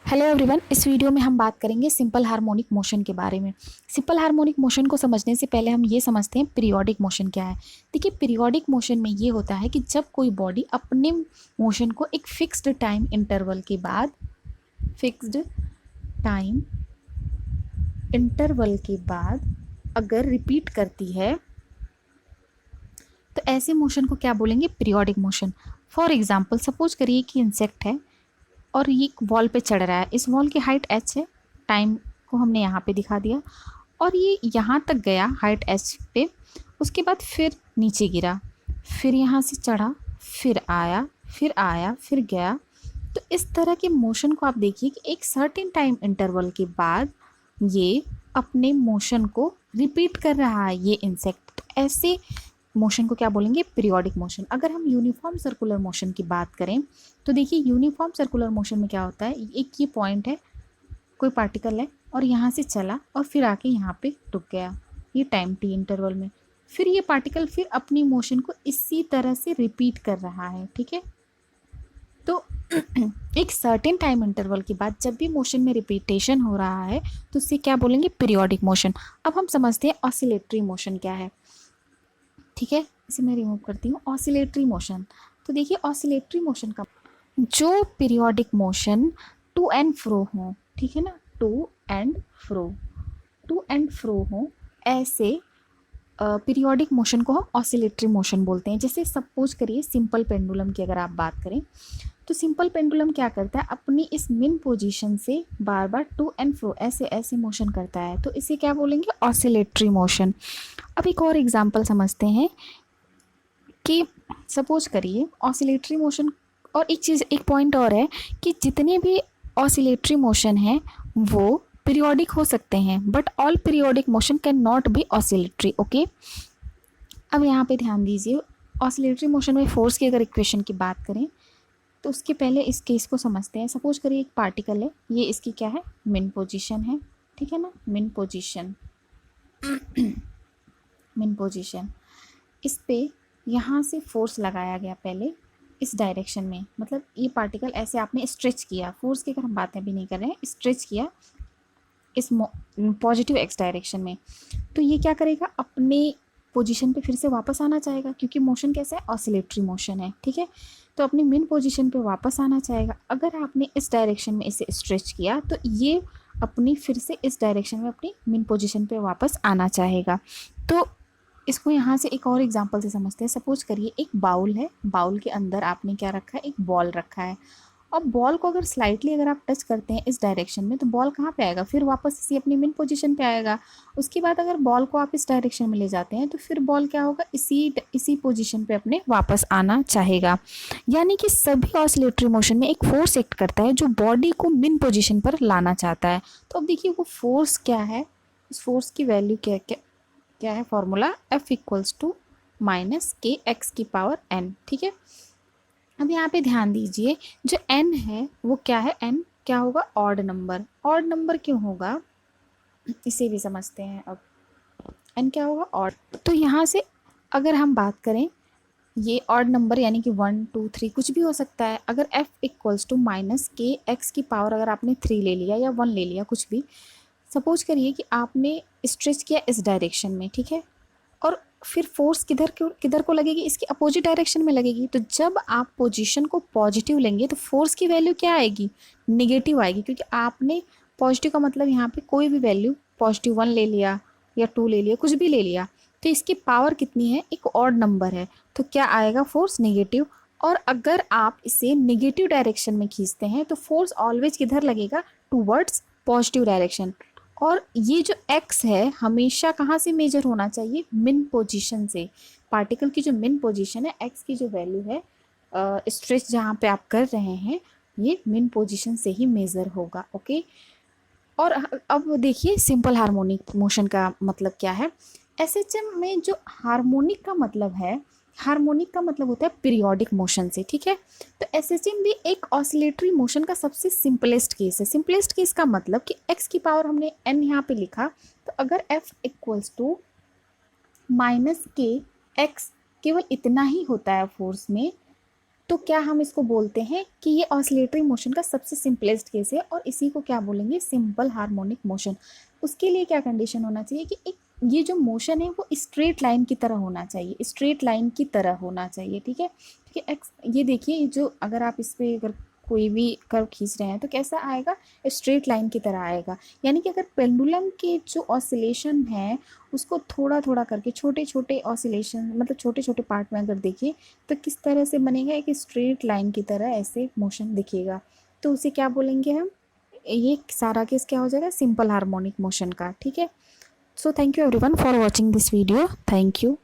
Hello everyone, इस video में हम बात करेंगे सिंपल हार्मोनिक मोशन के बारे में। सिंपल हार्मोनिक मोशन को समझने से पहले हम ये समझते हैं पीरियोडिक मोशन क्या है। देखिए, पीरियोडिक मोशन में ये होता है कि जब कोई बॉडी अपने मोशन को एक फिक्स्ड टाइम इंटरवल के बाद अगर रिपीट करती है तो ऐसे मोशन को क्या बोलेंगे? Periodic motion. For example, suppose करिए कि इंसेक्ट है और ये वॉल पे चढ़ रहा है। इस वॉल की हाइट h है, टाइम को हमने यहाँ पे दिखा दिया, और ये यहाँ तक गया हाइट h पे। उसके बाद फिर नीचे गिरा, फिर यहाँ से चढ़ा, फिर आया फिर गया। तो इस तरह के मोशन को आप देखिए कि एक सर्टेन टाइम इंटरवल के बाद ये अपने मोशन को रिपीट कर रहा है, ये इंसेक्ट। तो ऐसे मोशन को क्या बोलेंगे? Periodic motion. अगर हम यूनिफॉर्म सर्कुलर मोशन की बात करें तो देखिए, यूनिफॉर्म सर्कुलर मोशन में क्या होता है, एक ये पॉइंट है, कोई पार्टिकल है और यहाँ से चला और फिर आके यहाँ पे रुक गया, ये टाइम टी इंटरवल में। फिर ये पार्टिकल फिर अपनी मोशन को इसी तरह से रिपीट कर रहा है, ठीक है। तो एक सर्टेन टाइम इंटरवल के बाद जब भी मोशन में रिपीटेशन हो रहा है तो उसे क्या बोलेंगे? Periodic motion. अब हम समझते हैं ऑसिलेटरी मोशन क्या है, ठीक है। इसे मैं रिमूव करती हूँ। ऑसिलेटरी मोशन, तो देखिए ऑसिलेटरी मोशन का जो periodic motion to and fro हो, ठीक है ना, टू एंड फ्रो हो, ऐसे पीरियोडिक मोशन को हम ऑसिलेटरी मोशन बोलते हैं। जैसे सपोज करिए सिंपल पेंडुलम की अगर आप बात करें तो सिंपल पेंडुलम क्या करता है, अपनी इस मिन पोजीशन से बार बार टू एंड फ्रो ऐसे ऐसे मोशन करता है, तो इसे क्या बोलेंगे? Oscillatory motion. अब एक और एग्जांपल समझते हैं कि सपोज करिए ऑसिलेटरी मोशन, और एक चीज़, एक पॉइंट और है कि जितने भी ऑसिलेटरी मोशन हैं वो पीरियोडिक हो सकते हैं, but all periodic motion can not be oscillatory, okay. अब यहाँ पे ध्यान दीजिए, ऑसिलेटरी मोशन में फोर्स की अगर इक्वेशन की बात करें तो उसके पहले इस केस को समझते हैं। सपोज करिए एक पार्टिकल है, ये इसकी क्या है? मिन पोजीशन है, ठीक है ना, मिन पोजीशन मिन पोजीशन। इस पे यहाँ से फोर्स लगाया गया पहले इस डायरेक्शन में, मतलब ये पार्टिकल ऐसे आपने स्ट्रेच किया, फोर्स की अगर हम बातें भी नहीं कर रहे हैं, स्ट्रेच किया इस पॉजिटिव एक्स डायरेक्शन में, तो ये क्या करेगा? अपने पोजीशन पे फिर से वापस आना चाहेगा, क्योंकि मोशन कैसा है? ऑसिलेटरी मोशन है, ठीक है। तो अपनी मिन पोजीशन पे वापस आना चाहेगा। अगर आपने इस डायरेक्शन में इसे स्ट्रेच किया तो ये अपनी फिर से इस डायरेक्शन में अपनी मिन पोजीशन पे वापस आना चाहेगा। तो इसको यहाँ से एक और एग्जांपल से समझते हैं। सपोज करिए एक बाउल है, बाउल के अंदर आपने क्या रखा है? एक बॉल रखा है। अब बॉल को अगर स्लाइटली अगर आप टच करते हैं इस डायरेक्शन में तो बॉल कहाँ पे आएगा? फिर वापस इसी अपनी मिन पोजीशन पे आएगा। उसके बाद अगर बॉल को आप इस डायरेक्शन में ले जाते हैं तो फिर बॉल क्या होगा? इसी पोजीशन पे अपने वापस आना चाहेगा। यानी कि सभी ऑसिलेटरी मोशन में एक फोर्स एक्ट करता है जो बॉडी को मिन पोजीशन पर लाना चाहता है। तो अब देखिए वो फोर्स क्या है, उस फोर्स की वैल्यू क्या है? फॉर्मूला F=-KX⁻n, ठीक है। अब यहाँ पे ध्यान दीजिए, जो n है वो क्या है? n क्या होगा? Odd number. ऑड नंबर क्यों होगा इसे भी समझते हैं। अब n क्या होगा? ऑड। तो यहाँ से अगर हम बात करें, ये ऑड नंबर यानी कि 1 2 3 कुछ भी हो सकता है। अगर F=-KX अगर आपने 3 ले लिया या 1 ले लिया, कुछ भी। सपोज करिए कि आपने स्ट्रेच किया इस डायरेक्शन में, ठीक है, और फिर फोर्स किधर को लगेगी? इसकी अपोजिट डायरेक्शन में लगेगी। तो जब आप पोजीशन को पॉजिटिव लेंगे तो फोर्स की वैल्यू क्या आएगी? निगेटिव आएगी, क्योंकि आपने पॉजिटिव का मतलब यहाँ पे कोई भी वैल्यू, +1 ले लिया या 2 ले लिया, कुछ भी ले लिया, तो इसकी पावर कितनी है? एक ऑड नंबर है, तो क्या आएगा? Force negative. और अगर आप इसे निगेटिव डायरेक्शन में खींचते हैं तो फोर्स ऑलवेज किधर लगेगा? Towards positive direction. और ये जो x है हमेशा कहाँ से मेजर होना चाहिए? मिन पोजीशन से। पार्टिकल की जो मिन पोजीशन है, x की जो वैल्यू है, स्ट्रेच जहाँ पे आप कर रहे हैं, ये मिन पोजीशन से ही मेजर होगा, ओके। और अब देखिए सिंपल हार्मोनिक मोशन का मतलब क्या है। एसएचएम में जो हार्मोनिक का मतलब है, हार्मोनिक का मतलब होता है पीरियोडिक मोशन से, ठीक है। तो एसएचएम भी एक ऑसिलेटरी मोशन का सबसे सिंपलेस्ट केस है। सिंपलेस्ट केस का मतलब कि x की पावर हमने n यहाँ पे लिखा, तो अगर F=-KX केवल इतना ही होता है फोर्स में, तो क्या हम इसको बोलते हैं कि ये ऑसिलेटरी मोशन का सबसे सिंपलेस्ट केस है, और इसी को क्या बोलेंगे, सिंपल हार्मोनिक मोशन। उसके लिए क्या कंडीशन होना चाहिए कि एक ये जो मोशन है वो स्ट्रेट लाइन की तरह होना चाहिए, स्ट्रेट लाइन की तरह होना चाहिए, ठीक है। ठीक है, ये देखिए, जो अगर आप इस पर अगर कोई भी कर्व खींच रहे हैं तो कैसा आएगा, स्ट्रेट लाइन की तरह आएगा। यानी कि अगर पेंडुलम के जो ऑसिलेशन है उसको थोड़ा थोड़ा करके, छोटे छोटे ऑसिलेशन मतलब छोटे छोटे पार्ट में अगर देखिए तो किस तरह से बनेगा, एक स्ट्रेट लाइन की तरह ऐसे मोशन दिखेगा। तो उसे क्या बोलेंगे हम, ये सारा केस क्या हो जाएगा, सिंपल हार्मोनिक मोशन का, ठीक है। So thank you everyone for watching this video, thank you.